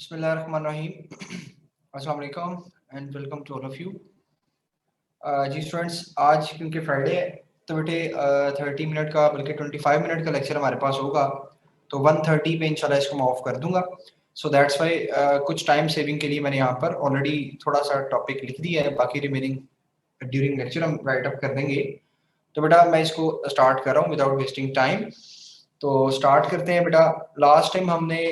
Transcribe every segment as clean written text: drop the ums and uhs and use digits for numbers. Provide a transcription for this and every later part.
बिस्मिल्लाहिर्रहमानिर्रहीम। अस्सलाम वालेकुम and welcome to all of you. जी स्टूडेंट्स, आज क्योंकि फ्राइडे है तो बेटे 30 मिनट का बल्कि 25 मिनट का लेक्चर हमारे पास होगा, तो 1:30 पे इंशाल्लाह इसको मैं ऑफ कर दूंगा। सो दैट्स वाई कुछ टाइम सेविंग के लिए मैंने यहाँ पर ऑलरेडी थोड़ा सा टॉपिक लिख दिया है, बाकी रिमेनिंग ड्यूरिंग लेक्चर हम राइट अप कर देंगे। तो बेटा मैं इसको स्टार्ट कर रहा हूँ विदाउट वेस्टिंग टाइम। तो स्टार्ट करते हैं बेटा। लास्ट टाइम हमने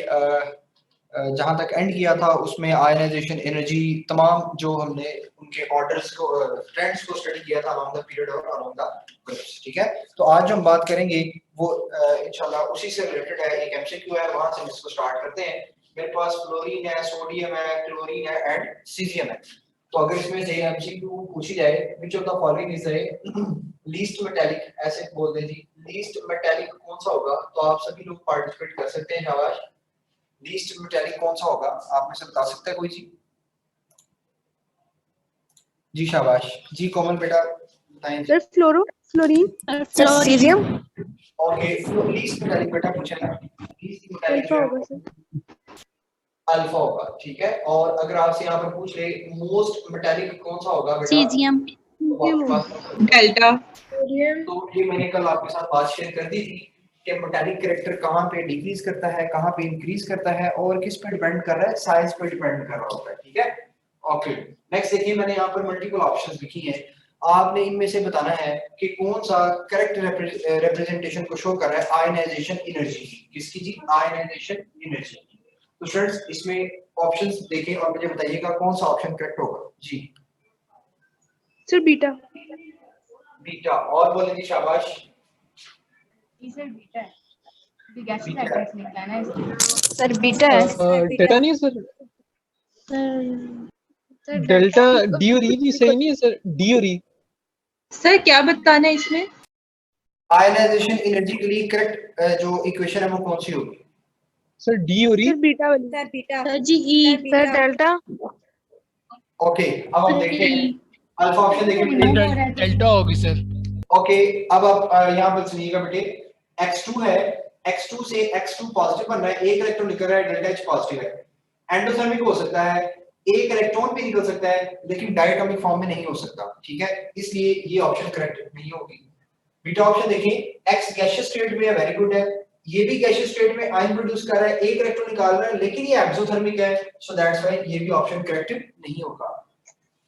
जहां तक एंड किया था उसमें आयनाइजेशन एनर्जी तमाम जो हमने उनके ऑर्डर्स को ट्रेंड्स को स्टडी किया था अलोंग द पीरियड और अलोंग द ग्रुप्स। ठीक है, तो आज जो हम बात करेंगे वो इंशाल्लाह उसी से रिलेटेड है। एक एमसीक्यू है, वहां से हम इसको स्टार्ट करते हैं। मेरे पास फ्लोरीन है, सोडियम है, क्लोरीन है एंड सीजियम है। तो अगर इसमें से एमसीक्यू पूछी जाए which of the following is the least metallic acid, बोल दें जी लीस्ट मेटालिक कौन सा होगा, तो आप सभी लोग पार्टिसिपेट कर सकते हैं। शाबाश। लीस्ट मेटालिक कौन सा होगा, आप में से बता सकता है कोई जी? जी शाबाश जी। कोमल बेटा बताएं जी। Sir fluorine caesium. Okay, least metallic बेटा पूछा है, लीस्ट मेटालिक अल्फा जो होगा है सर। अल्फा होगा। ठीक है, और अगर आपसे यहाँ पर पूछ ले मोस्ट मेटालिक कौन सा होगा बेटा, सीजियम। तो आपके पास डेल्टा। तो ये मैंने कल आपके साथ बात शेयर कर दी थी कि मेटालिक कैरेक्टर कहाँ पे डिक्रीज करता है, कहाँ पे इंक्रीज करता है और किस पे डिपेंड कर रहा है, साइज पे डिपेंड कर रहा होता है। ठीक है, ओके। नेक्स्ट देखिए, मैंने यहाँ पर मल्टीपल ऑप्शंस लिखी हैं, आपने इनमें से बताना है कि कौन सा करेक्ट रिप्रेजेंटेशन को शो कर रहा है आयनाइजेशन एनर्जी की। किसकी जी? Ionisation energy. तो स्टूडेंट्स इसमें ऑप्शंस देखें और मुझे बताइएगा कौन सा ऑप्शन करेक्ट होगा जी। Sir beta. बीटा, और बोलेंगे शाबाश। सर बीटा है, गैसेस एटम्स निकला है सर बीटा है। डेल्टा नहीं है सर, सर डेल्टा डी और ई भी सही नहीं है सर, डी और ई। सर क्या बताना है इसमें? आयनाइजेशन एनर्जी के लिए करेक्ट जो इक्वेशन है वो कौन सी होगी? सर डी और ई। सर बीटा वाली। Sir beta. Sir ji E. Sir delta. Okay, अब हम देखते हैं अल्फा ऑप्शन देखिए। डेल्टा होगी सर। ओके, अब आप यहाँ पर सुनिएगा बेटे, x2 है, x2 से x2 पॉजिटिव बन रहा है, एक इलेक्ट्रॉन निकल रहा है, डेल्टा H पॉजिटिव है। एंडोथर्मिक हो सकता है, एक इलेक्ट्रॉन भी निकल सकता है लेकिन डायटोमिक फॉर्म में नहीं हो सकता। ठीक है, इसलिए ये ऑप्शन करेक्ट नहीं होगी। बीटा ऑप्शन देखिए, x गैसियस स्टेट में है, वेरी गुड है, ये भी गैसियस स्टेट में आयन प्रोड्यूस कर रहा है, एक इलेक्ट्रॉन निकाल रहा है लेकिन ये एक्सोथर्मिक है, सो दैट्स व्हाई ये भी ऑप्शन करेक्ट नहीं होगा।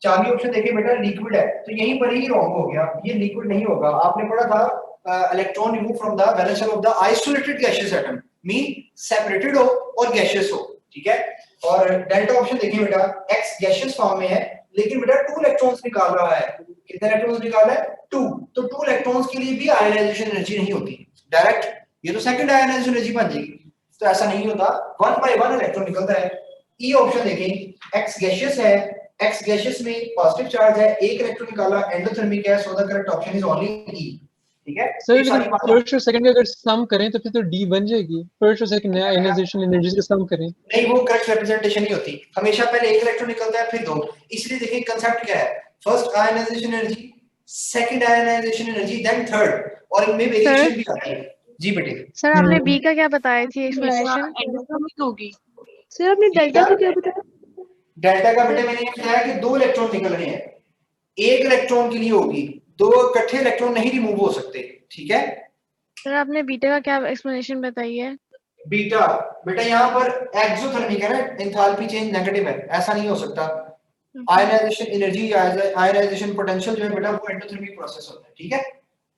चाबी ऑप्शन देखिए बेटा, लिक्विड है, तो यहीं पर ही रॉन्ग हो गया, ये लिक्विड नहीं होगा। आपने पढ़ा था electron remove from the valence shell of the isolated gaseous atom mean separated हो और गैसियस हो। ठीक है, और डेल्टा ऑप्शन देखिए बेटा, x गैसियस फॉर्म में है लेकिन बेटा 2 इलेक्ट्रॉन्स निकाल रहा है। कितने इलेक्ट्रॉन्स निकाल रहा है? 2। तो 2 इलेक्ट्रॉन्स के लिए भी आयनाइजेशन एनर्जी नहीं होती डायरेक्ट, ये तो सेकंड आयनाइजेशन एनर्जी बन जाएगी, तो ऐसा नहीं होता, 1 बाय 1 इलेक्ट्रॉन निकलता है। ई ऑप्शन देखें, x गैसियस है, x गैसियस में पॉजिटिव चार्ज है, एक इलेक्ट्रॉन निकाला, एंडोथर्मिक है, so the correct option is only E. ठीक है सर फर्स्ट और सेकंड का अगर सम करें तो फिर तो डी बन जाएगी। फर्स्ट और सेकंड आयनाइजेशन एनर्जी का सम करें, नहीं, वो करेक्ट रिप्रेजेंटेशन नहीं होती, हमेशा पहले एक इलेक्ट्रॉन निकलता है फिर 2। इसलिए देखिए कंसेप्ट क्या है, first ionization energy, second ionization energy, then third, और इनमें वेरिएशन भी आती है। जी बेटे। सर आपने बी का क्या बताया थी एक्सप्लेनेशन? एंडोथर्मिक होगी। सर आपने डेल्टा का क्या बताया? डेल्टा का बेटे मैंने ये बताया कि 2 इलेक्ट्रॉन निकल रहे हैं, एक इलेक्ट्रॉन के लिए होगी, 2 इकट्ठे इलेक्ट्रॉन नहीं रिमूव हो सकते। ठीक है, सर आपने बीटा का क्या एक्सप्लेनेशन बताई है? बीटा बेटा यहाँ पर एक्सोथर्मिक है ना, एंथैल्पी चेंज नेगेटिव है, ऐसा नहीं हो सकता। आयनाइजेशन एनर्जी, आयनाइजेशन पोटेंशियल जो है बेटा वो एंडोथर्मिक प्रोसेस होता है। ठीक है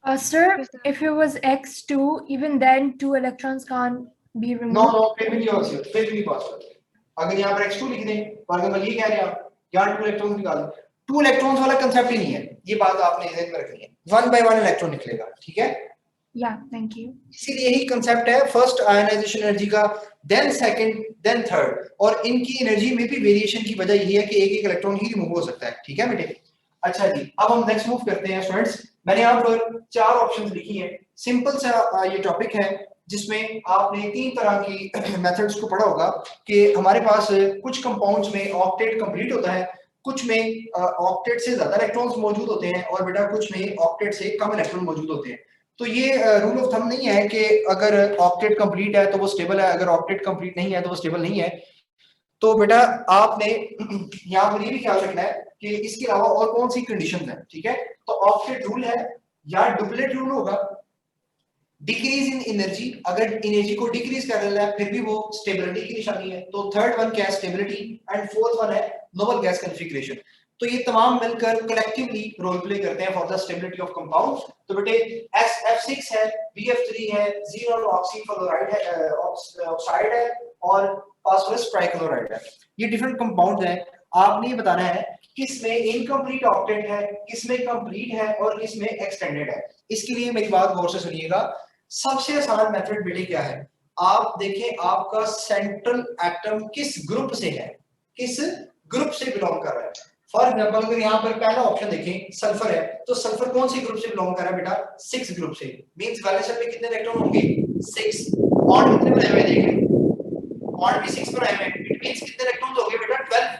Sir, if it was X2, even then 2 electrons can't be removed. No फिर भी नहीं हो सकता, फिर भी नहीं पॉसिबल। अगर यहाँ पर x2 लिख दें, फॉर एग्जांपल ये कह रहे हैं आप यहाँ 2 इलेक्ट्रॉन्स निकाल दो, 2 इलेक्ट्रॉन्स वाला कांसेप्ट ही नहीं है, ये बात आपने ध्यान में रखनी है, 1 बाय 1 इलेक्ट्रॉन निकलेगा। ठीक है, Yeah, thank you. इसीलिए यही कांसेप्ट है फर्स्ट आयनाइजेशन एनर्जी का, देन सेकंड, देन थर्ड, और इनकी एनर्जी में भी वेरिएशन की वजह यही है कि एक एक इलेक्ट्रॉन ही रिमूव हो सकता है। ठीक है बेटे, अच्छा जी, अब हम नेक्स्ट मूव करते हैं स्टूडेंट्स। मैंने यहाँ पर 4 ऑप्शंस लिखी हैं, सिंपल सा ये टॉपिक है जिसमें आपने 3 तरह की मेथड्स को पढ़ा होगा कि हमारे पास कुछ कंपाउंड्स में ऑक्टेट कंप्लीट होता है, कुछ में ऑक्टेट से ज्यादा इलेक्ट्रॉन्स मौजूद होते हैं, और बेटा कुछ में ऑक्टेट से कम इलेक्ट्रॉन मौजूद होते हैं। तो ये रूल ऑफ थंब नहीं है कि अगर ऑक्टेट कंप्लीट है तो वो स्टेबल है, अगर ऑक्टेट कंप्लीट नहीं है तो वो स्टेबल नहीं है। तो बेटा आपने यहाँ पर ये भी ख्याल रखना है कि इसके अलावा और कौन सी कंडीशन है, ठीक है। तो ऑक्टेट रूल है या डुप्लेट रूल होगा। डिक्रीज इन एनर्जी, अगर एनर्जी को डिक्रीज कर रहा है फिर भी वो स्टेबिलिटी की निशानी है, तो थर्ड वन क्या है, स्टेबिलिटी, एंड फोर्थ वन है नोबल गैस कॉन्फ़िगरेशन। तो ये तमाम मिलकर कलेक्टिवली रोल प्ले करते हैं for the stability of compounds. तो बेटे SF6 है, BF3 है, ज़ीनॉन ऑक्सीफ्लोराइड है, ऑक्साइड है, और फास्फोरस ट्राइक्लोराइड है। ये डिफरेंट कंपाउंड्स हैं। आपने ये बताना है किसमें इनकम्प्लीट ऑक्टेट है, किसमें कंप्लीट है और किसमें एक्सटेंडेड है। इसके लिए मेरी बात गौर से सुनिएगा। सबसे आसान मेथड बेटे क्या है, आप देखें आपका सेंट्रल एटम किस ग्रुप से है, किस ग्रुप से बिलोंग कर रहा है। फॉर एग्जांपल अगर यहाँ पर पहला ऑप्शन देखें सल्फर है, तो सल्फर कौन सी ग्रुप से बिलोंग कर रहा है बेटा, 6 ग्रुप से। मींस वैलेंस शेल में कितने इलेक्ट्रॉन होंगे, 6। बॉन्ड कितने बनाए हुए देख लें, बॉन्ड भी 6 बनाए हुए, इट मींस कितने इलेक्ट्रॉन्स हो गए बेटा, 12।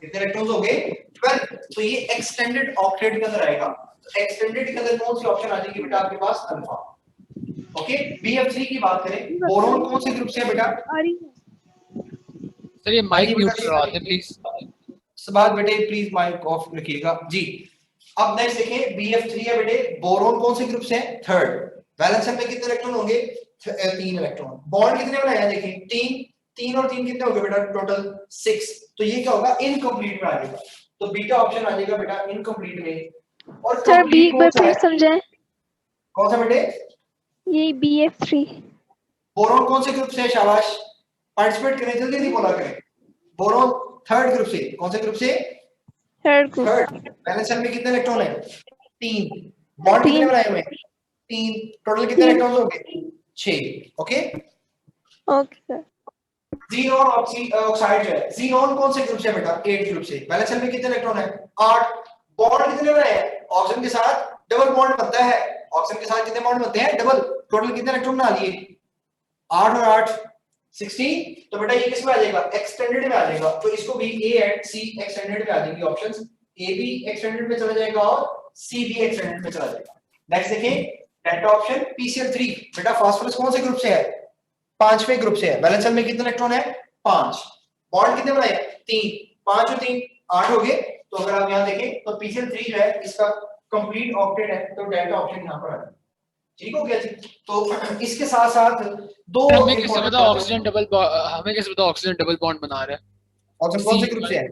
कितने इलेक्ट्रॉन्स हो गए, 12। तो ये एक्सटेंडेड ऑक्टेट के अंदर आएगा। तो एक्सटेंडेड के अंदर कौन सी ऑप्शन आ जाएगी बेटा आपके पास, अल्फा। ओके, BF3 की बात करें, बोरोन कौन से ग्रुप से है बेटा, सर ये माइक म्यूट करवा दें प्लीज। सबात बेटे प्लीज माइक ऑफ रखिएगा जी। अब नेक्स्ट देखें, BF3 है बेटे, बोरोन कौन से ग्रुप से है, थर्ड। वैलेंस शेल में कितने इलेक्ट्रॉन होंगे, 3 इलेक्ट्रॉन। बॉन्ड कितने बनाए हैं देखें, 3 और 3 कितने हो गए बेटा, टोटल 6। तो ये क्या होगा, इनकम्प्लीट में आ जाएगा। तो बीटा ऑप्शन आ जाएगा बेटा इनकम्प्लीट में। और सर बी complete एक बार कौन सा फिर है? समझाएं। कौन सा बेटे, ये BF3। बोरोन कौन से ग्रुप से है, शाबाश, पार्टिसिपेट करें, जल्दी जल्दी बोला करें। बोरोन थर्ड ग्रुप से, कौन से ग्रुप से, third group. Third. Valence shell में कितने इलेक्ट्रॉन है, 3। बॉन्ड कितने बनाए हुए हैं, 3। टोटल कितने इलेक्ट्रॉन हो गए, 6। Okay, okay sir. Xenon oxide जो है, ज़ीनॉन कौन से ग्रुप से है बेटा, 8 ग्रुप से। वैलेंस शेल में कितने इलेक्ट्रॉन है, 8। बॉन्ड कितने बनाए हैं, ऑक्सीजन के साथ डबल बॉन्ड बनता है, ऑक्सीजन के साथ कितने बॉन्ड बनते हैं, डबल। टोटल कितने इलेक्ट्रॉन बना लिए, 8 और 8 16। तो बेटा ये किस में आ जाएगा, एक्सटेंडेड में आ जाएगा। तो इसको भी A एंड C एक्सटेंडेड में आ जाएंगे ऑप्शंस। A भी एक्सटेंडेड में चला जाएगा और C भी एक्सटेंडेड में चला जाएगा। नेक्स्ट देखें, डेल्टा ऑप्शन PCl3 बेटा, फास्फोरस कौन से ग्रुप से है, 5वें ग्रुप से है। वैलेंस शेल में कितने इलेक्ट्रॉन है, 5। बॉन्ड कितने बनाए, 3। 5 और 3 8 हो गए। तो अगर आप यहां देखें तो PCl3 जो है इसका कंप्लीट ऑक्टेट है, तो डेल्टा ऑप्शन यहां पर आ जाएगा। ठीक हो गया जी। तो इसके साथ साथ दो हमें कैसे पता ऑक्सीजन डबल बॉन्ड बना रहा है, ऑक्सीजन कौन से ग्रुप से है,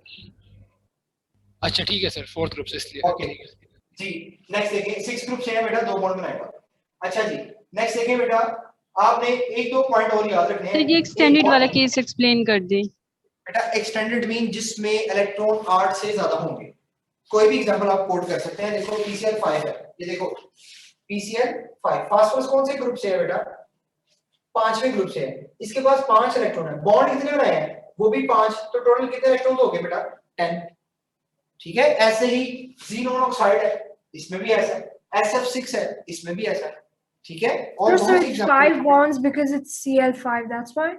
अच्छा ठीक है सर, 4th ग्रुप से, इसलिए ओके जी। नेक्स्ट देखें, 6 ग्रुप से है बेटा, 2 बॉन्ड बनाएगा। अच्छा जी, नेक्स्ट देखें बेटा, आपने एक दो पॉइंट और याद रखने हैं। सर ये एक्सटेंडेड वाला केस एक्सप्लेन कर दें। बेटा एक्सटेंडेड मीन जिसमें इलेक्ट्रॉन 8 से ज्यादा होंगे। कोई भी एग्जांपल आप कोट कर सकते हैं। देखो PCl5 है, ये देखो PCl5। फास्फोरस कौन से ग्रुप से है बेटा, 5वें ग्रुप से है। इसके पास 5 इलेक्ट्रॉन है। बॉन्ड कितने बनाए हैं, वो भी 5। तो टोटल कितने इलेक्ट्रॉन हो गए बेटा, 10। ठीक है, ऐसे ही ज़ीनॉन ऑक्साइड है, इसमें भी ऐसा है। SF6 है, इसमें भी ऐसा है। ठीक है, और So बहुत सी it's example. 5 bonds because it's Cl5, that's why.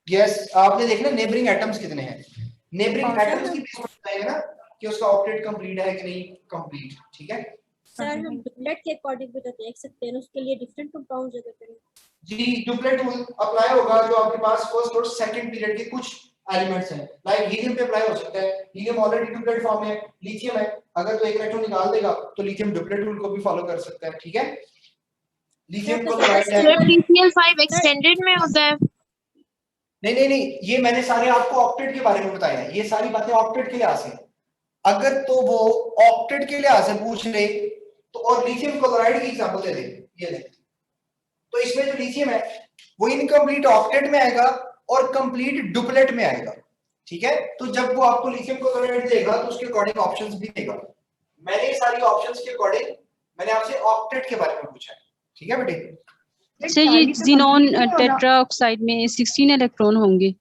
Yes, आपने देखना नेबरिंग एटम्स कितने हैं। नेबरिंग एटम्स की बेस पर बताएगा ना कि उसका ऑक्टेट कंप्लीट है कि नहीं कंप्लीट। ठीक है सर, हम डुप्लेट के अकॉर्डिंग भी तो देख सकते हैं, उसके लिए डिफरेंट कंपाउंड्स अगर करें जी। डुप्लेट रूल अप्लाई होगा जो आपके पास फर्स्ट और सेकंड पीरियड के कुछ एलिमेंट्स हैं। लाइक हीलियम पे अप्लाई हो सकता है, हीलियम ऑलरेडी डुप्लेट फॉर्म में है। लिथियम है, अगर तो एक इलेक्ट्रॉन निकाल देगा तो लिथियम डुप्लेट रूल को भी फॉलो कर सकता है। ठीक है, लिथियम क्लोराइड है। PCl5 एक्सटेंडेड में होता है। नहीं नहीं नहीं, ये मैंने सारे आपको ऑक्टेट के बारे में बताया है। ये सारी बातें ऑक्टेट के लिहाज से। अगर तो वो ऑक्टेट के लिहाज से पूछ ले तो, और लिथियम क्लोराइड की एग्जांपल दे दे, ये ले। तो इसमें जो लिथियम है वो इनकम्प्लीट ऑक्टेट में आएगा और कंप्लीट डुप्लेट में आएगा। ठीक है, तो जब वो आपको लिथियम क्लोराइड देगा तो उसके अकॉर्डिंग ऑप्शंस भी देगा। मैंने सारी ऑप्शंस के अकॉर्डिंग मैंने आपसे ऑक्टेट के बारे में पूछा है। ठीक है बेटे। सर ये ज़ीनॉन टेट्रा ऑक्साइड में 16 इलेक्ट्रॉन होंगे।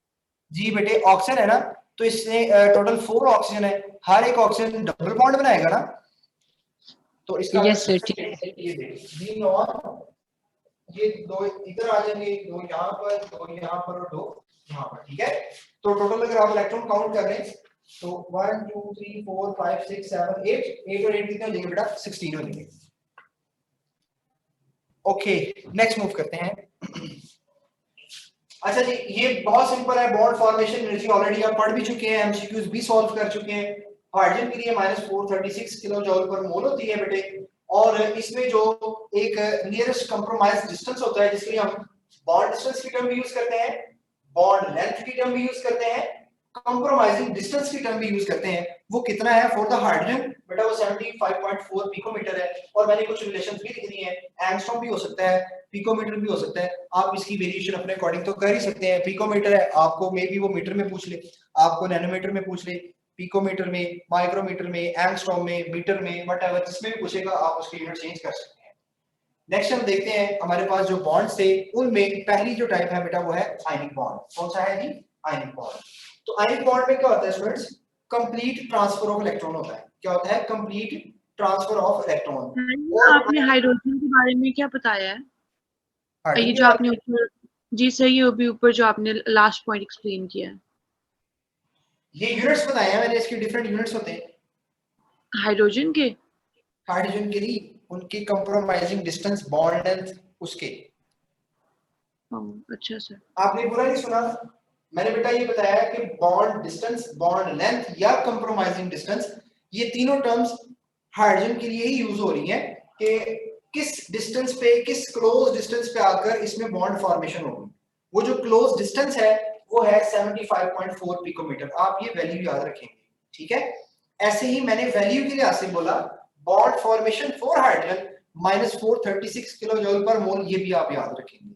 जी बेटे, ऑक्सीजन है ना, तो इसमें टोटल 4 ऑक्सीजन है। हर एक ऑक्सीजन डबल बॉन्ड बनाएगा ना, तो इसका यस सर, ठीक है। ये ज़ीनॉन, ये 2 इधर आ जाएंगे, 2 यहाँ पर, 2 यहाँ पर और 2 यहाँ पर। ठीक है, तो टोटल अगर आप इलेक्ट्रॉन काउंट कर रहे हैं तो 1 2 3 4 5 6 7 8 और 8 कितने हो जाएंगे बेटा, 16 हो जाएंगे। ओके, नेक्स्ट मूव करते हैं। अच्छा जी, ये बहुत सिंपल है, बॉन्ड फॉर्मेशन एनर्जी ऑलरेडी आप पढ़ भी चुके हैं, एमसीक्यूज भी सॉल्व कर चुके हैं। हाइड्रोजन के लिए -436 किलो जूल पर मोल होती है बेटे, और इसमें जो एक नियरेस्ट कंप्रोमाइज डिस्टेंस होता है जिसके लिए हम बॉन्ड डिस्टेंस की टर्म भी यूज करते हैं, बॉन्ड लेंथ की टर्म भी यूज करते हैं, कंप्रोमाइजिंग डिस्टेंस की टर्म भी यूज करते हैं, वो कितना है फॉर द हाइड्रोजन बेटा, वो 75.4 पिकोमीटर है। और मैंने कुछ रिलेशंस भी लिख दिए हैं, एंगस्ट्रॉम भी हो सकता है, पिकोमीटर भी हो सकता है, आप इसकी वेरिएशन अपने अकॉर्डिंग तो कर ही सकते हैं। पिकोमीटर है, आपको मे बी वो मीटर में पूछ ले, आपको नैनोमीटर में पूछ ले, पिकोमीटर में, माइक्रोमीटर में, एंगस्ट्रॉम में, मीटर में, व्हाटएवर जिसमें भी पूछेगा आप उसके यूनिट चेंज कर सकते हैं। नेक्स्ट हम देखते हैं हमारे पास जो बॉन्ड्स थे उनमें पहली जो टाइप है बेटा वो है आयनिक बॉन्ड। कौन सा है जी? Ionic bond. तो आयनिक बॉन्ड में क्या होता है students? Complete transfer of electron होता है। क्या होता है? Complete transfer of electron. आपने हाइड्रोजन के बारे में क्या बताया है? ये हाइड्रोजन जो आपने ऊपर, जी सही है, अभी ऊपर जो आपने लास्ट पॉइंट एक्सप्लेन किया है, ये यूनिट्स बताए हैं मैंने, इसके डिफरेंट यूनिट्स होते हैं हाइड्रोजन के। हाइड्रोजन के लिए, उनकी कंप्रोमाइजिंग डिस्टेंस, बॉन्ड लेंथ उसके। अच्छा सर, आपने पूरा नहीं सुना, मैंने बेटा ये बताया कि बॉन्ड डिस्टेंस, बॉन्ड लेंथ या कंप्रोमाइजिंग डिस्टेंस, ये तीनों टर्म्स हाइड्रोजन के लिए ही यूज हो रही हैं कि किस डिस्टेंस पे, किस क्लोज डिस्टेंस पे आकर इसमें बॉन्ड फॉर्मेशन होगी। वो जो क्लोज डिस्टेंस है वो है 75.4 पिकोमीटर। आप ये वैल्यू याद रखेंगे, ठीक है? ऐसे ही मैंने वैल्यू के लिहाज से बोला, bond formation for hydrogen -436 kilojoule per mole, ये भी आप याद रखेंगे,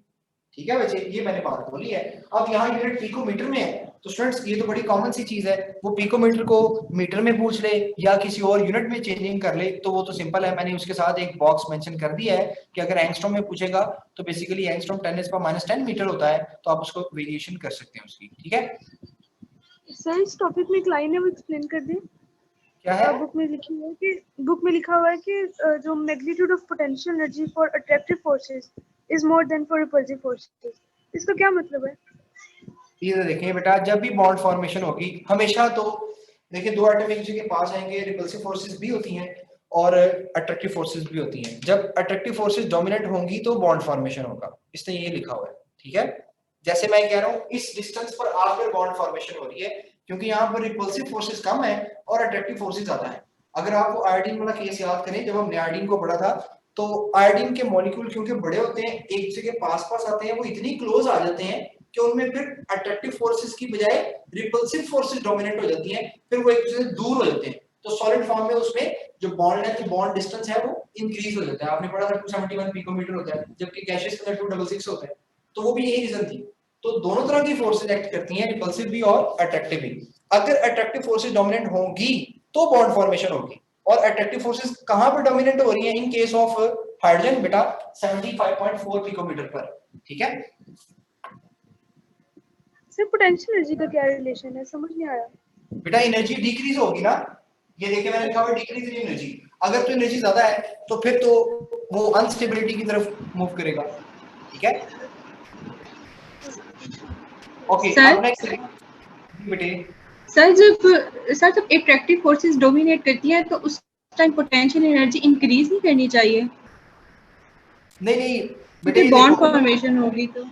ठीक है बच्चे? ये मैंने बात बोली है। अब यहाँ यूनिट पिकोमीटर में है, तो स्टूडेंट्स ये तो बड़ी कॉमन सी चीज है, वो पिकोमीटर को मीटर में पूछ ले या किसी और यूनिट में चेंजिंग कर ले तो वो तो सिंपल है। मैंने उसके साथ एक बॉक्स मेंशन कर दिया है कि अगर एंगस्ट्रॉम में पूछेगा तो बेसिकली एंगस्ट्रॉम 10⁻⁻10 मीटर होता है, तो आप उसको वेरिएशन कर सकते हैं उसकी, ठीक है? सर इस टॉपिक में एक लाइन है वो एक्सप्लेन कर दें। क्या है? बुक में लिखा हुआ है कि जो magnitude of potential energy for attractive forces is more than for repulsive forces, इसका क्या मतलब है? ये देखिए बेटा, जब भी बॉन्ड फॉर्मेशन होगी हमेशा तो देखिए दो एटम एक दूसरे के पास आएंगे, रिपल्सिव फोर्सेस भी होती हैं और अट्रैक्टिव फोर्सेस भी होती हैं। जब अट्रैक्टिव फोर्सेस डोमिनेट होंगी तो बॉन्ड फॉर्मेशन होगा, इसने ये लिखा हुआ है, ठीक है? जैसे मैं कह रहा हूँ इस डिस्टेंस पर आकर बॉन्ड फॉर्मेशन हो रही है क्योंकि यहाँ पर रिपल्सिव फोर्सेस कम है और अट्रैक्टिव फोर्सेस ज्यादा है। अगर आपको आयोडीन वाला केस याद करें, जब हमने आयोडीन को पढ़ा था तो आयोडीन के मॉलिक्यूल क्योंकि बड़े होते हैं, एक दूसरे के पास पास आते हैं, वो इतनी क्लोज आ जाते हैं कि उनमें फिर अट्रैक्टिव फोर्सेस की बजाय रिपल्सिव फोर्सेस डोमिनेट हो जाती हैं, फिर वो एक दूसरे से दूर हो जाते हैं। तो सॉलिड फॉर्म में उसमें जो बॉन्ड लेंथ, बॉन्ड डिस्टेंस है वो इंक्रीज हो जाता है। आपने पढ़ा था 271 पिकोमीटर होता है, जबकि गैसेस के अंदर 266 होता है। तो वो भी यही रीजन थी। तो दोनों तरह की फोर्सेस एक्ट करती हैं, रिपल्सिव भी और अट्रैक्टिव भी। अगर अट्रैक्टिव फोर्सेस डोमिनेंट होंगी तो बॉन्ड फॉर्मेशन होगी, और अट्रैक्टिव फोर्सेस कहां पर डोमिनेंट हो रही हैं इन केस ऑफ हाइड्रोजन बेटा? 75.4 पिकोमीटर पर, ठीक है? सर पोटेंशियल एनर्जी का क्या रिलेशन है, समझ नहीं आया। बेटा एनर्जी डिक्रीज होगी ना, ये देखिए मैंने लिखा हुआ डिक्रीज इन एनर्जी। अगर तो एनर्जी ज्यादा है तो फिर तो वो अनस्टेबिलिटी की तरफ मूव करेगा, ठीक है? ओके, अब नेक्स्ट बेटे। सर जब अट्रैक्टिव फोर्सेस डोमिनेट करती हैं तो उस टाइम पोटेंशियल एनर्जी इंक्रीज नहीं करनी चाहिए? नहीं बेटे, बॉन्ड फॉर्मेशन होगी तो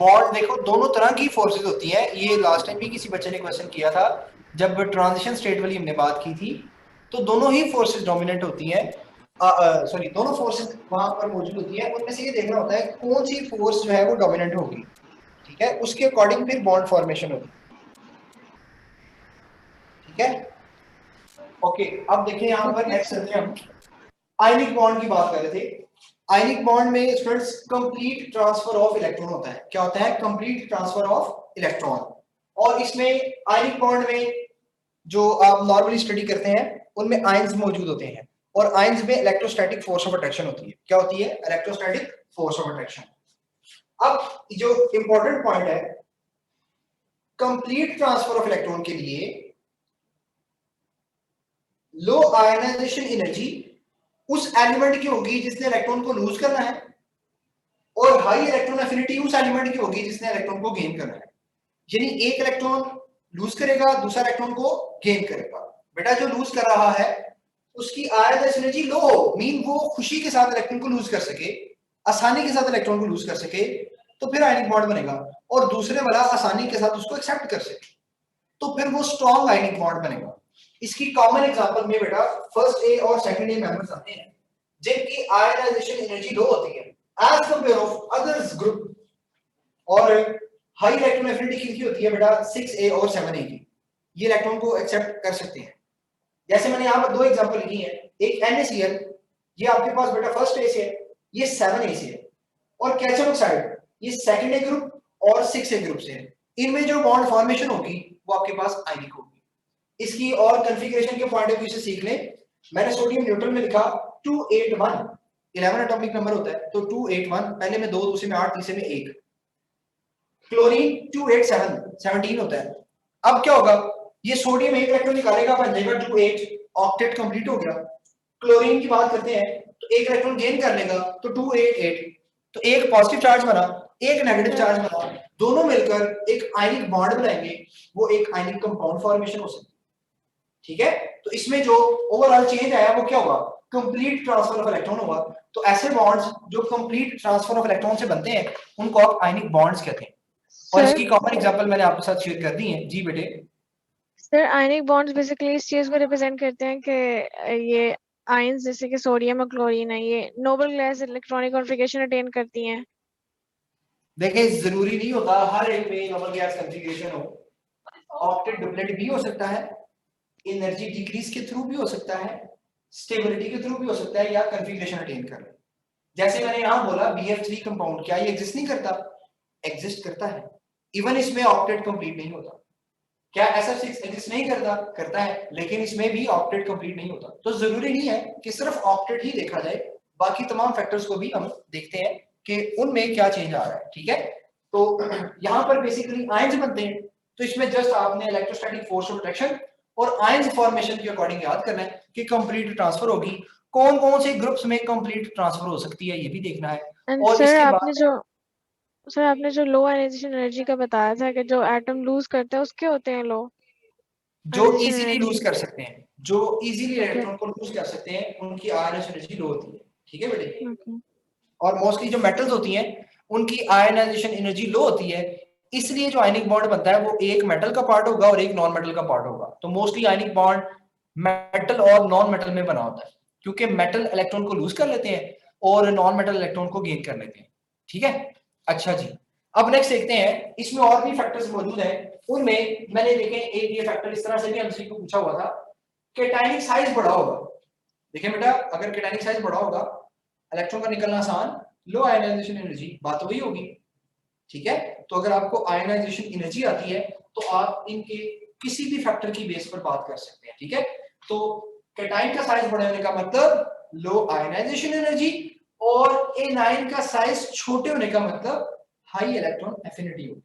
बॉन्ड देखो दोनों तरह की फोर्सेस होती हैं। ये लास्ट टाइम भी किसी बच्चे ने क्वेश्चन किया था जब ट्रांजिशन स्टेट वाली हमने बात की थी, तो दोनों ही फोर्सेस डोमिनेट होती हैं, सॉरी दोनों फोर्सेस वहां पर मौजूद होती हैं। उनमें से ये देखना होता है कौन सी फोर्स जो है वो डोमिनेंट होगी, ठीक है? उसके अकॉर्डिंग फिर बॉन्ड फॉर्मेशन होगी, ठीक है? ओके, अब देखिए यहाँ पर नेक्स्ट चलते हैं हम आयनिक बॉन्ड की बात कर रहे थे। आयनिक बॉन्ड में students complete transfer of electron होता है। क्या होता है? Complete transfer of electron. और इसमें आयनिक बॉन्ड में जो आप नॉर्मली स्टडी करते हैं उनमें आयंस मौजूद होते हैं, और आयंस में इलेक्ट्रोस्टैटिक फोर्स ऑफ अट्रैक्शन होती है। क्या होती है? Electrostatic force of attraction. अब जो इंपॉर्टेंट पॉइंट है, कंप्लीट ट्रांसफर ऑफ इलेक्ट्रॉन के लिए लो आयनाइजेशन एनर्जी उस एलिमेंट की होगी जिसने इलेक्ट्रॉन को लूज करना है, और हाई इलेक्ट्रॉन एफिनिटी उस एलिमेंट की होगी जिसने इलेक्ट्रॉन को गेन करना है। यानी एक इलेक्ट्रॉन लूज करेगा, दूसरा इलेक्ट्रॉन को गेन करेगा। बेटा जो लूज कर रहा है उसकी आयनाइजेशन एनर्जी लो हो, मीन वो खुशी के साथ इलेक्ट्रॉन को लूज कर सके, आसानी के साथ इलेक्ट्रॉन को लूज कर सके, तो फिर आयनिक बॉन्ड बनेगा, और दूसरे वाला आसानी के साथ उसको एक्सेप्ट कर सके तो फिर वो स्ट्रॉन्ग आयनिक बॉन्ड बनेगा। इसकी कॉमन एग्जांपल में बेटा फर्स्ट ए और सेकंड ए मेंबर्स आते हैं जिनकी आयनाइजेशन एनर्जी लो होती है as compare of others group, और हाई इलेक्ट्रॉन एफिनिटी किसकी होती है बेटा 6a और 7a की, ये इलेक्ट्रॉन को एक्सेप्ट कर सकते हैं। जैसे मैंने यहाँ पर दो एग्जांपल लिखी है, एक NaCl ये आपके पास बेटा फर्स्ट ए से है, ये 7a से है, और कैल्शियम ऑक्साइड ये सेकंड ए ग्रुप और 6a ग्रुप से है। इनमें जो बॉन्ड फॉर्मेशन होगी वो आपके पास आयनिक होगी। इसकी और कॉन्फ़िगरेशन के पॉइंट ऑफ व्यू से सीख लें। मैंने सोडियम न्यूट्रल में लिखा 281, 11 एटॉमिक नंबर होता है तो 281, पहले में 2 दूसरे में 8 तीसरे में 1। क्लोरीन 287, 17 होता है। अब क्या होगा, ये सोडियम एक इलेक्ट्रॉन निकालेगा, बन जाएगा 28, ऑक्टेट कंप्लीट हो गया। क्लोरीन की बात करते हैं तो एक इलेक्ट्रॉन गेन कर लेगा तो 288, तो एक पॉजिटिव चार्ज बना, एक नेगेटिव चार्ज बना, दोनों मिलकर एक आयनिक बॉन्ड बनाएंगे, वो एक आयनिक कंपाउंड फॉर्मेशन हो सकती है। ठीक है, तो इसमें जो ओवरऑल चेंज आया वो क्या होगा, कंप्लीट ट्रांसफर ऑफ इलेक्ट्रॉन होगा। तो ऐसे बॉन्ड्स जो कंप्लीट ट्रांसफर ऑफ इलेक्ट्रॉन से बनते हैं उनको आप आयनिक बॉन्ड्स कहते हैं, और इसकी कॉमन एग्जांपल मैंने आपके साथ शेयर कर दी है। जी बेटे। सर आयनिक बॉन्ड्स बेसिकली इस चीज को रिप्रेजेंट करते हैं कि ये आयंस जैसे कि सोडियम और क्लोरीन है, ये noble gas electronic configuration attain करती हैं। देखिए जरूरी नहीं होता हर एक में नोबल गैस कॉन्फ़िगरेशन हो, ऑक्टेट डुप्लेट भी हो सकता है, एनर्जी डिक्रीज के थ्रू भी हो सकता है, स्टेबिलिटी के थ्रू भी हो सकता है, या कॉन्फ़िगरेशन अटेन कर ले। जैसे मैंने यहाँ बोला BF3 कंपाउंड, क्या ये एग्जिस्ट नहीं करता? एग्जिस्ट करता है, इवन इसमें ऑक्टेट कंप्लीट नहीं होता। क्या SF6 एग्जिस्ट नहीं करता? करता है, लेकिन इसमें भी ऑक्टेट कंप्लीट नहीं होता। तो जरूरी नहीं है कि सिर्फ ऑक्टेट ही देखा जाए, बाकी तमाम फैक्टर्स को भी हम देखते हैं कि उनमें क्या चेंज आ रहा है। ठीक है, तो यहाँ पर बेसिकली आयंस बनते हैं, तो इसमें जस्ट आपने इलेक्ट्रोस्टैटिक फोर्स ऑफ अट्रैक्शन और आयंस फॉर्मेशन के अकॉर्डिंग याद करना है कि कंप्लीट ट्रांसफर होगी, कौन कौन से ग्रुप्स में कंप्लीट ट्रांसफर हो सकती है ये भी देखना है। और सर इसके आपने जो लो आयनाइजेशन एनर्जी का बताया था कि जो एटम लूज करते हैं उसके होते हैं लो जो इजीली लूज कर सकते हैं, जो इजीली इलेक्ट्रॉन को लूज कर सकते हैं, उनकी आयनाइजेशन एनर्जी लो होती है। ठीक है बेटे। और मोस्टली जो मेटल्स होती हैं उनकी आयनाइजेशन एनर्जी लो होती है, इसलिए जो आयनिक बॉन्ड बनता है वो एक मेटल का पार्ट होगा और एक नॉन मेटल का पार्ट होगा। तो मोस्टली आयनिक बॉन्ड मेटल और नॉन मेटल में बना होता है, क्योंकि मेटल इलेक्ट्रॉन को लूज कर लेते हैं और नॉन मेटल इलेक्ट्रॉन को गेन कर लेते हैं। ठीक है, अच्छा जी, अब नेक्स्ट देखते हैं, इसमें और भी फैक्टर्स मौजूद हैं। उनमें मैंने देखे एक ये फैक्टर इस तरह से भी हमसे को पूछा हुआ था, कैटायनिक साइज बड़ा होगा। देखिए बेटा, अगर कैटायनिक साइज बड़ा होगा, इलेक्ट्रॉन का निकलना आसान, लो आयनाइजेशन एनर्जी, बात वही होगी। ठीक है, तो अगर आपको आयनाइजेशन एनर्जी आती है तो आप इनके किसी भी फैक्टर की बेस पर बात कर सकते हैं। ठीक है, तो कैटायन का साइज बड़े होने का मतलब लो आयनाइजेशन एनर्जी, और एनायन का साइज छोटे होने का मतलब हाई इलेक्ट्रॉन एफिनिटी होगी।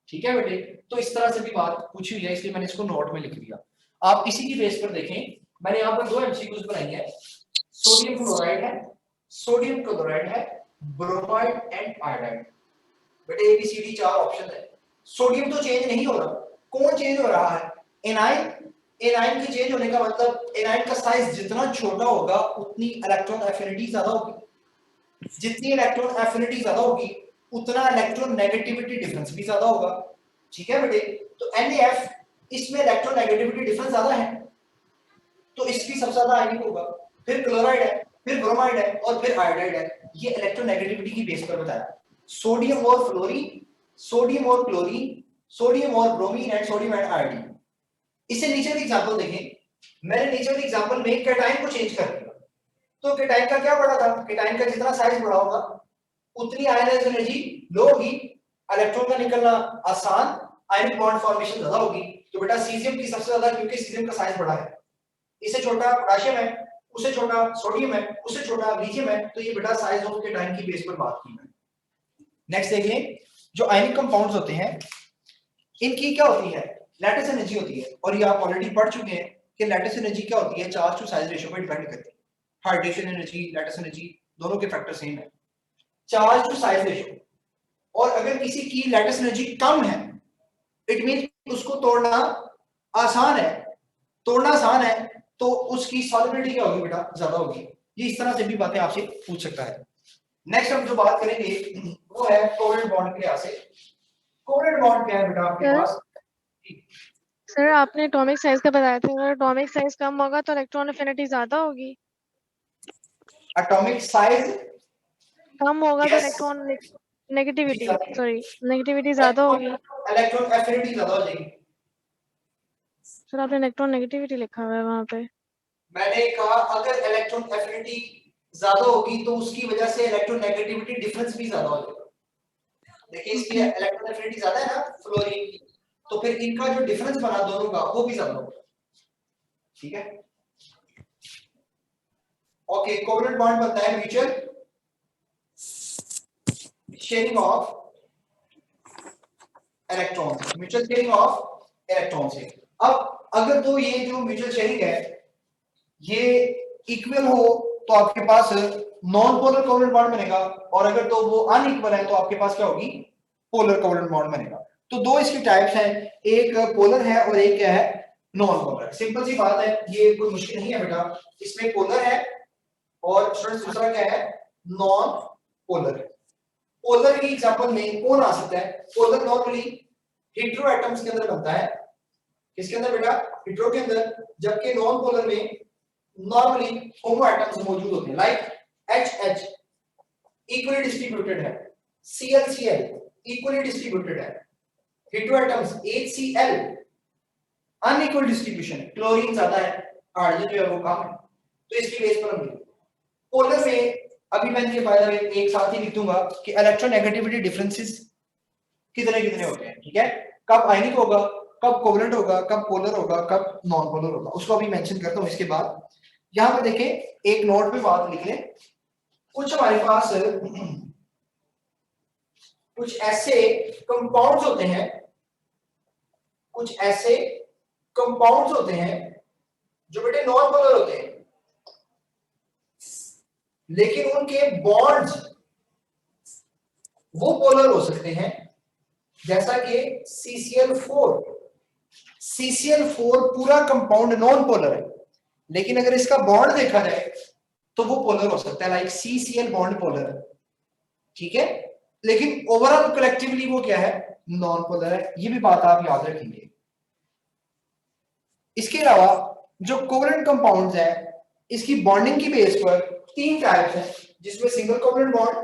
ठीक है बेटे, तो इस तरह से भी बात पूछी हुई है, इसलिए मैंने इसको नोट में लिख दिया। आप इसी की बेस पर देखें, मैंने यहाँ पर 2 MCQs बनाई है। सोडियम क्लोराइड है, सोडियम क्लोराइड है, ब्रोमाइड एंड आयोडाइड। बेटे ABCD 4 ऑप्शन है। सोडियम तो चेंज नहीं हो रहा, कौन चेंज हो रहा है? एनायन। एनायन के चेंज होने का मतलब एनायन का साइज जितना छोटा होगा उतनी इलेक्ट्रॉन एफिनिटी ज्यादा होगी, जितनी इलेक्ट्रॉन एफिनिटी ज्यादा होगी उतना इलेक्ट्रॉन नेगेटिविटी डिफरेंस भी ज्यादा होगा। ठीक है बेटे, तो NaF इसमें इलेक्ट्रॉन नेगेटिविटी डिफरेंस ज्यादा है तो इसकी सबसे ज्यादा आयनिक होगा। फिर क्लोराइड है, फिर ब्रोमाइड है और फिर आयोडाइड है। ये इलेक्ट्रॉन नेगेटिविटी की बेस पर बताया। सोडियम और फ्लोरीन, सोडियम और क्लोरीन, सोडियम और bromine and sodium and iodine. इसे नीचे वाली एग्जांपल देखें, मैंने नीचे वाली एग्जांपल में कैटायन को चेंज कर दिया, तो कैटायन का क्या बड़ा था? कैटायन का जितना साइज बड़ा होगा उतनी आयनाइजेशन एनर्जी लो होगी, इलेक्ट्रॉन का निकलना आसान, आयनिक बॉन्ड फॉर्मेशन ज्यादा होगी। तो बेटा सीजियम की सबसे ज्यादा, क्योंकि सीजियम का साइज बड़ा है, इससे छोटा पोटेशियम है, उससे छोटा सोडियम है, उससे छोटा लिथियम है, तो ये बेटा साइज ऑफ कैटायन की बेस पर बात की है। नेक्स्ट देख लें, जो आयनिक कंपाउंड्स होते हैं इनकी क्या होती है? लैटिस एनर्जी होती है, और ये आप ऑलरेडी पढ़ चुके हैं कि लैटिस एनर्जी क्या होती है, चार्ज टू साइज रेशियो पर डिपेंड करती है। हाइड्रेशन एनर्जी, लैटिस एनर्जी दोनों के फैक्टर सेम है, चार्ज टू साइज रेशियो। और अगर किसी की लैटिस एनर्जी कम है, इट मीन उसको तोड़ना आसान है, तो उसकी सॉल्युबिलिटी क्या होगी बेटा? ज्यादा होगी। ये इस तरह से भी बातें आपसे पूछ सकता है। नेक्स्ट हम जो बात करेंगे वो है कोवेलेंट बॉन्ड के लिहाज से। कोवेलेंट बॉन्ड क्या है बेटा आपके सर? पास? सर आपने एटॉमिक साइज का बताया था, अगर एटॉमिक साइज कम होगा तो इलेक्ट्रॉन एफिनिटी ज्यादा होगी। एटॉमिक साइज कम होगा तो Yes. इलेक्ट्रॉन नेगेटिविटी, ज्यादा- सॉरी नेगेटिविटी ज्यादा होगी। इलेक्ट्रॉन एफिनिटी ज्यादा हो जाएगी। सर आपने इलेक्ट्रॉन नेगेटिविटी लिखा हुआ है वहाँ पे। मैंने कहा अगर इलेक्ट्रॉन एफिनिटी ज्यादा होगी तो उसकी वजह से इलेक्ट्रॉन नेगेटिविटी डिफरेंस भी ज्यादा हो जाएगा। देखिए इसकी इलेक्ट्रॉन एफिनिटी ज्यादा है ना फ्लोरीन की, तो फिर इनका जो डिफरेंस बना दोनों का वो भी ज्यादा होगा। ठीक है, ओके। कोवेलेंट बॉन्ड बनता है mutual sharing of electrons, mutual sharing of electrons है। अब अगर तो ये जो म्यूचुअल शेयरिंग है ये इक्वल हो तो आपके पास नॉन पोलर कोवेलेंट बॉन्ड बनेगा, और अगर तो वो अनइक्वल है तो आपके पास क्या होगी? पोलर कोवेलेंट बॉन्ड बनेगा। तो दो इसकी टाइप्स हैं, एक पोलर है और एक क्या है? Non polar. सिंपल सी बात है, ये कोई मुश्किल नहीं है बेटा। इसमें पोलर है और स्टूडेंट्स दूसरा क्या है? Non polar. पोलर की एग्जांपल में कौन आ सकता है? पोलर नॉर्मली हेटेरो एटम्स के अंदर बनता है। किसके अंदर बेटा? हेटेरो के अंदर। जबकि नॉन पोलर में नॉर्मली होमो एटम्स मौजूद होते हैं, लाइक HH इक्वली डिस्ट्रीब्यूटेड है, ClCl इक्वली डिस्ट्रीब्यूटेड है, hetero atoms HCl unequal distribution है, क्लोरीन ज्यादा है, हाइड्रोजन जो है वो कम है। तो इसकी बेस पर हम लिखेंगे पोलर में। अभी मैं इनके बारे में एक साथ ही लिख दूंगा कि इलेक्ट्रोनेगेटिविटी डिफरेंसेस कितने कितने होते हैं। ठीक है, कब आयनिक होगा, कब कोवेलेंट होगा, कब पोलर होगा, कब नॉन पोलर होगा, उसको अभी मेंशन करता हूं। इसके बाद यहां पे देखें, एक नोट पे बात लिख लें। कुछ हमारे पास कुछ ऐसे कंपाउंड्स होते हैं, कुछ ऐसे कंपाउंड्स होते हैं जो बेटे नॉन पोलर होते हैं, लेकिन उनके बॉन्ड्स वो पोलर हो सकते हैं, जैसा कि CCl4। CCl4 पूरा कंपाउंड नॉन पोलर है, लेकिन अगर इसका बॉन्ड देखा जाए तो वो पोलर हो सकता है, लाइक CCl बॉन्ड पोलर है। ठीक है, लेकिन ओवरऑल कलेक्टिवली वो क्या है? नॉन पोलर है। ये भी बात आप याद रखेंगे। इसके अलावा जो कोवेलेंट कंपाउंड्स हैं, इसकी बॉन्डिंग की बेस पर तीन टाइप्स हैं, जिसमें single covalent bond,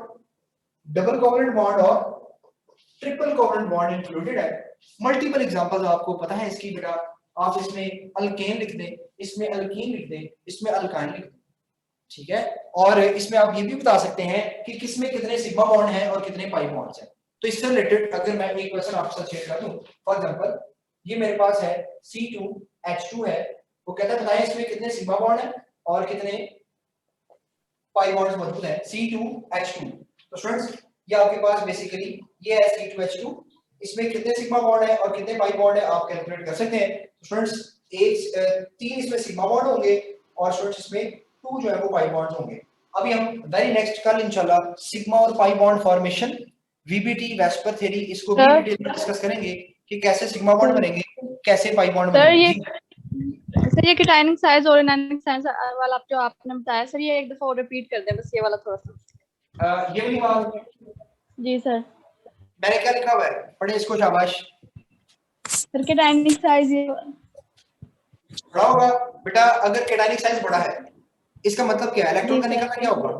double covalent bond और ट्रिपल कोवेलेंट बॉन्ड इंक्लूडेड है। मल्टीपल एग्जांपल्स आपको पता है इसकी बेटा। आप इसमें अल्केन लिख दें, इसमें अल्कीन लिख दें, इसमें अल्काइन लिख दें। ठीक है, और इसमें आप ये भी बता सकते हैं कि किसमें कितने सिग्मा बॉन्ड हैं और कितने पाई बॉन्ड्स हैं। तो इससे रिलेटेड अगर मैं एक क्वेश्चन आपके साथ शेयर कर दूं, फॉर एग्जांपल ये मेरे पास है C2H2 है, वो कहता है बताएं इसमें कितने सिग्मा बॉन्ड हैं और कितने पाई बॉन्ड्स मौजूद हैं। C2H2, तो स्टूडेंट्स ये आपके पास बेसिकली ये है C2H2, इसमें कितने सिग्मा बॉन्ड है और कितने पाई बॉन्ड है आप कैलकुलेट कर सकते हैं। तो स्टूडेंट्स तीन इसमें सिग्मा बॉन्ड होंगे और स्टूडेंट्स इसमें 2 जो है वो पाई बॉन्ड्स होंगे। अभी हम वेरी नेक्स्ट कल इंशाल्लाह सिग्मा और pi bond formation, VBT VSEPR theory, इसको भी डिटेल में डिस्कस करेंगे कि कैसे सिग्मा बॉन्ड बनेंगे, कैसे पाई बॉन्ड बनेंगे। सर ये केटायनिक साइज और एनायनिक साइज वाला आप जो आपने बताया सर, ये एक दफा और रिपीट कर दें बस, ये वाला थोड़ा सा। ये वाली बात जी सर। मैंने क्या लिखा हुआ है, पढ़े इसको, शाबाश। सर केटायनिक साइज ये बड़ा होगा बेटा। अगर केटायनिक साइज बड़ा है इसका मतलब क्या है? इलेक्ट्रॉन का निकलना क्या होगा?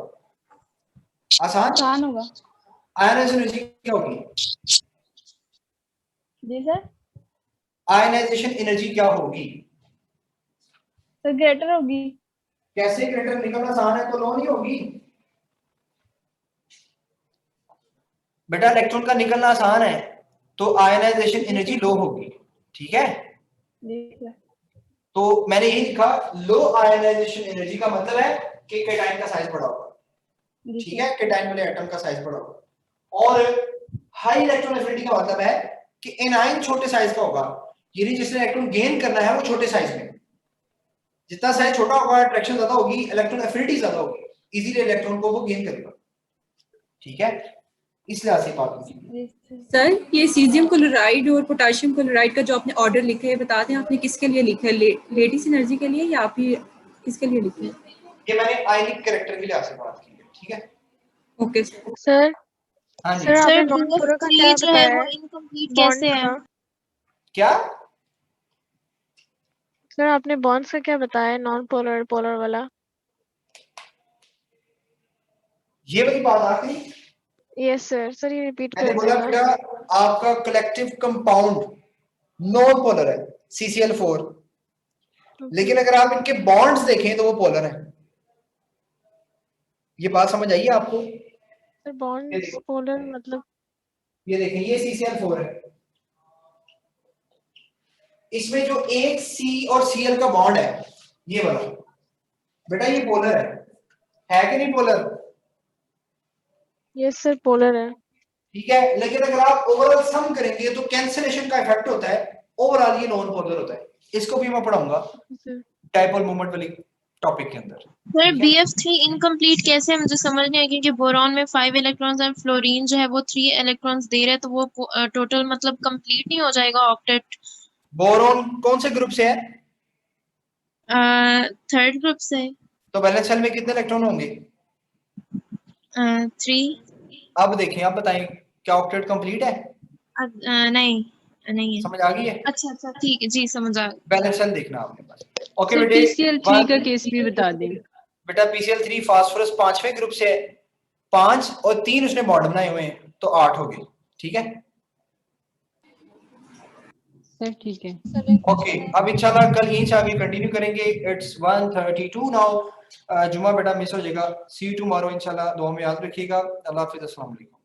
आसान होगा। आयनाइजेशन एनर्जी क्या होगी? जी सर। आयनाइजेशन एनर्जी क्या होगी? सर ग्रेटर होगी। कैसे ग्रेटर? निकलना आसान है तो लो नहीं होगी बेटा। इलेक्ट्रॉन का निकलना आसान है तो आयनाइजेशन एनर्जी लो होगी। ठीक है, तो मैंने यही लिखा, लो आयनाइजेशन एनर्जी का मतलब है कि केटायन का साइज बड़ा होगा। ठीक है, केटायन वाले एटम का साइज बड़ा होगा। और हाई इलेक्ट्रॉन एफिनिटी का मतलब है कि एनायन छोटे साइज का होगा, यानी जिसने इलेक्ट्रॉन गेन करना है वो छोटे साइज में। जितना साइज छोटा होगा अट्रैक्शन ज्यादा होगी, इलेक्ट्रॉन एफिनिटी ज्यादा होगी, इजीली इलेक्ट्रॉन को वो गेन करेगा। ठीक है, इस लिहाज से बात होगी। सर ये सीजियम क्लोराइड और पोटेशियम क्लोराइड का जो आपने ऑर्डर लिखा है, बता दें आपने किसके लिए लिखा है? लेटिस एनर्जी के लिए या फिर किसके लिए लिखा है? ये मैंने आयनिक कैरेक्टर के लिहाज से बात की है। ठीक है, ओके सर हाँ जी सर सर आपने नॉन पोलर का क्या BF3 जो है बताया वो इनकम्प्लीट कैसे बॉन्ड्स है? का? क्या सर आपने बॉन्ड्स का क्या बताया नॉन पोलर पोलर वाला? ये वाली बात आखिरी यस सर, सर ये रिपीट मैंने कर बोला देना। बेटा आपका कलेक्टिव कंपाउंड नॉन पोलर है CCl4, लेकिन अगर आप इनके बॉन्ड्स देखें तो वो पोलर है। ये बात समझ आई है आपको? सर बॉन्ड्स पोलर मतलब? ये देखें ये CCl4 है, इसमें जो एक C और Cl का बॉन्ड है ये वाला, बेटा ये पोलर है कि नहीं पोलर? यस सर पोलर है। ठीक है, लेकिन अगर आप ओवरऑल सम करेंगे तो कैंसिलेशन का इफेक्ट होता है, ओवरऑल ये नॉन पोलर होता है। इसको भी मैं पढ़ाऊंगा डाइपोल मोमेंट वाली टॉपिक के अंदर। सर BF3 इनकम्प्लीट कैसे है मुझे समझ नहीं आया, क्योंकि बोरॉन में 5 इलेक्ट्रॉन्स और फ्लोरीन जो है वो 3 इलेक्ट्रॉन्स दे रहे हैं, तो वो टोटल मतलब कंप्लीट नहीं हो जाएगा ऑक्टेट? बोरॉन कौन से ग्रुप से है? थर्ड ग्रुप से। तो वैलेंस शेल में कितने इलेक्ट्रॉन होंगे? 3। अब देखें, आप बताएं क्या ऑक्टेट कंप्लीट है? नहीं नहीं है। समझ आ गई है? अच्छा ठीक है जी, समझ आ गई। बैलेंस शेल देखना आपने बस। ओके सर बेटे, PCl3 का केस भी बता दें। बेटा PCl3 फास्फोरस 5वें ग्रुप से है, 5 और 3 उसने बॉन्ड बनाए हुए हैं तो 8 हो गए। ठीक है सर ठीक है। ओके, अब इंशाल्लाह कल यहीं से आगे कंटिन्यू करेंगे। It's 1:32 now. जुमा बेटा मिस हो जाएगा। सी यू टुमारो इंशाल्लाह। दुआ में याद रखिएगा। अल्लाह हाफिज़, अस्सलाम वालेकुम।